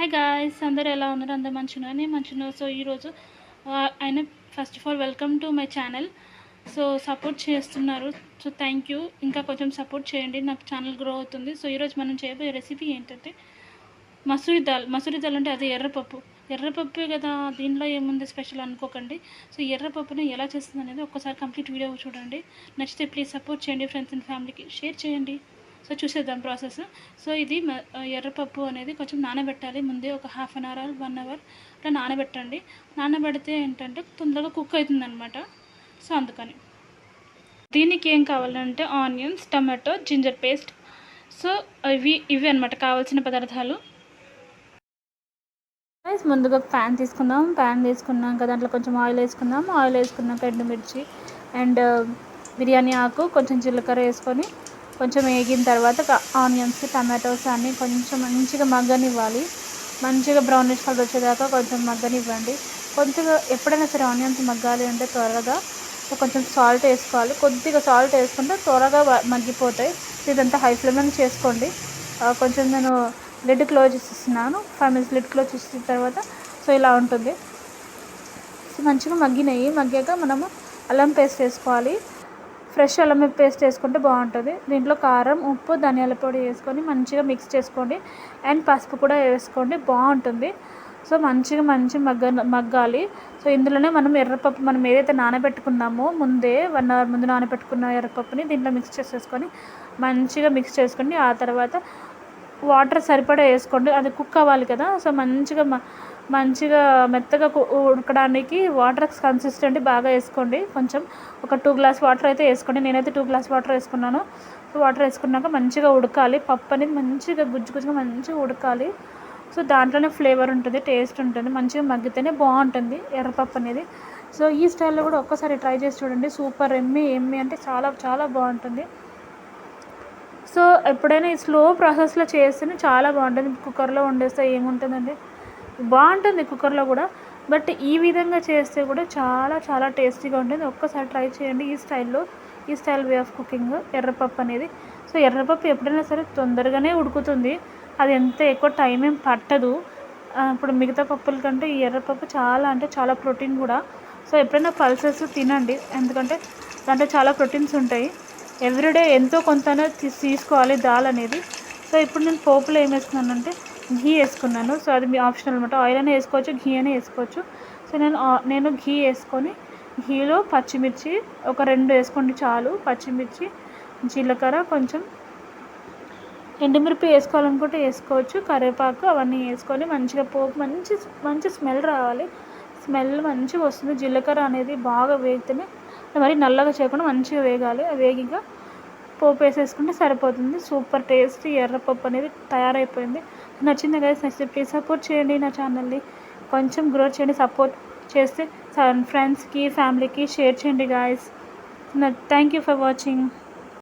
Hi guys, అందరూ ఎలా ఉన్నారు? అందరూ మంచిగా నేను మంచిగా. సో ఈరోజు ఆయన first of all welcome to my channel. So support చేస్తున్నారు, సో థ్యాంక్ యూ. ఇంకా కొంచెం సపోర్ట్ చేయండి, నాకు ఛానల్ గ్రో అవుతుంది. సో ఈరోజు మనం చేయబోయే రెసిపీ ఏంటంటే మసూరి దాల్ అంటే అది ఎర్రపప్పే కదా, దీనిలో ఏముంది స్పెషల్ అనుకోకండి. సో ఎర్రపప్పుని ఎలా చేస్తుంది అనేది ఒక్కసారి కంప్లీట్ వీడియో చూడండి. నచ్చితే ప్లీజ్ సపోర్ట్ చేయండి, ఫ్రెండ్స్ అండ్ ఫ్యామిలీకి షేర్ చేయండి. సో చూసేద్దాం ప్రాసెస్. సో ఇది ఎర్రపప్పు అనేది కొంచెం నానబెట్టాలి. ముందే ఒక హాఫ్ అన్ అవర్ 1 అవర్ అట్లా నానబెట్టండి. నానబెడితే ఏంటంటే తొందరగా కుక్ అవుతుంది అనమాట. సో అందుకని దీనికి ఏం కావాలంటే onions, tomato, ginger paste. So ఇవి అనమాట కావాల్సిన పదార్థాలు. ముందుగా ప్యాన్ తీసుకున్నాక దాంట్లో కొంచెం ఆయిల్ వేసుకుందాం. ఆయిల్ వేసుకున్నాక ఎండుమిర్చి అండ్ బిర్యానీ ఆకు, కొంచెం జీలకర్ర వేసుకొని కొంచెం వేగిన తర్వాత ఆనియన్స్, టమాటోస్ అన్నీ కొంచెం మంచిగా మగ్గనివ్వాలి. మంచిగా బ్రౌనిష్ కలర్ వచ్చేదాకా కొంచెం మగ్గనివ్వండి. కొద్దిగా ఎప్పుడైనా సరే ఆనియన్స్ మగ్గాలి అంటే త్వరగా కొంచెం సాల్ట్ వేసుకోవాలి. కొద్దిగా సాల్ట్ వేసుకుంటే త్వరగా మగ్గిపోతాయి. ఇదంతా హై ఫ్లేమ్లో చేసుకోండి. కొంచెం నేను లిడ్ క్లోజ్ చేస్తున్నాను. 5 minutes లిడ్ క్లోజ్ చేసిన తర్వాత సో ఇలా ఉంటుంది. మంచిగా మగ్గాక మనము అల్లం పేస్ట్ వేసుకోవాలి. ఫ్రెష్ అల్లం పేస్ట్ వేసుకుంటే బాగుంటుంది. దీంట్లో కారం, ఉప్పు, ధనియాల పొడి వేసుకొని మంచిగా మిక్స్ చేసుకోండి. అండ్ పసుపు కూడా వేసుకోండి, బాగుంటుంది. సో మంచిగా మగ్గాలి. సో ఇందులోనే మనం ఎర్రపప్పు మనం ఏదైతే నానబెట్టుకున్నామో ముందే 1 hour ముందు నానబెట్టుకున్న ఎర్రపప్పుని దీంట్లో మిక్స్ చేసేసుకొని మంచిగా మిక్స్ చేసుకోండి. ఆ తర్వాత వాటర్ సరిపడా వేసుకోండి, అది కుక్ అవ్వాలి కదా. సో మంచిగా మెత్తగా ఉడకడానికి వాటర్ కన్సిస్టెంట్ బాగా వేసుకోండి. కొంచెం ఒక 2 గ్లాస్ వాటర్ అయితే వేసుకోండి. నేనైతే 2 గ్లాస్ వాటర్ వేసుకున్నాను. సో వాటర్ వేసుకున్నాక మంచిగా ఉడకాలి. పప్పు అనేది మంచిగా గుజ్జుగా మంచిగా ఉడకాలి. సో దాంట్లోనే ఫ్లేవర్ ఉంటుంది, టేస్ట్ ఉంటుంది. మంచిగా మగ్గితేనే బాగుంటుంది ఎర్రపప్పు అనేది. సో ఈ స్టైల్లో కూడా ఒక్కసారి ట్రై చేసి చూడండి. సూపర్ ఎమ్మి అంటే చాలా చాలా బాగుంటుంది. సో ఎప్పుడైనా ఈ స్లో ప్రాసెస్లో చేస్తేనే చాలా బాగుంటుంది. కుక్కర్లో వండేస్తే ఏముంటుందండి, బాగుంటుంది కుక్కర్లో కూడా, బట్ ఈ విధంగా చేస్తే కూడా చాలా చాలా టేస్టీగా ఉంటుంది. ఒక్కసారి ట్రై చేయండి ఈ స్టైల్ వే ఆఫ్ కుకింగ్ ఎర్రపప్పు అనేది. సో ఎర్రపప్పు ఎప్పుడైనా సరే తొందరగానే ఉడుకుతుంది, అది ఎంత ఎక్కువ టైం ఏం పట్టదు. ఇప్పుడు మిగతా పప్పుల కంటే ఈ ఎర్రపప్పు చాలా అంటే చాలా ప్రోటీన్ కూడా. సో ఎప్పుడైనా పల్సెస్ తినండి, ఎందుకంటే దాంట్లో చాలా ప్రోటీన్స్ ఉంటాయి. ఎవ్రీడే ఎంతో కొంతనే తీసుకోవాలి దాల్ అనేది. సో ఇప్పుడు నేను పోపులో ఏం వేసుకున్నానంటే ఘీ వేసుకున్నాను. సో అది మీ ఆప్షనల్ అనమాట. ఆయిల్ అయినా వేసుకోవచ్చు, ఘీ అయినా వేసుకోవచ్చు. సో నేను ఘీ వేసుకొని ఘీలో పచ్చిమిర్చి ఒక 2 వేసుకోండి చాలు. పచ్చిమిర్చి, జీలకర్ర, కొంచెం ఎండుమిరపి వేసుకోవాలనుకుంటే వేసుకోవచ్చు, కరివేపాకు అవన్నీ వేసుకొని మంచిగా పోపు మంచి స్మెల్ రావాలి. స్మెల్ మంచిగా వస్తుంది. జీలకర్ర అనేది బాగా వేగితేనే, మరి నల్లగా చేయకుండా మంచిగా వేగాలి. వేగిగా పోపు వేసేసుకుంటే సరిపోతుంది. సూపర్ టేస్టీ ఎర్రపప్పు అనేది తయారైపోయింది. నచ్చింది గైస్, నచ్చితే ప్లీజ్ సపోర్ట్ చేయండి. నా ఛానల్ని కొంచెం గ్రో చేయండి. సపోర్ట్ చేస్తే ఫ్రెండ్స్కి, ఫ్యామిలీకి షేర్ చేయండి guys. Thank you for watching.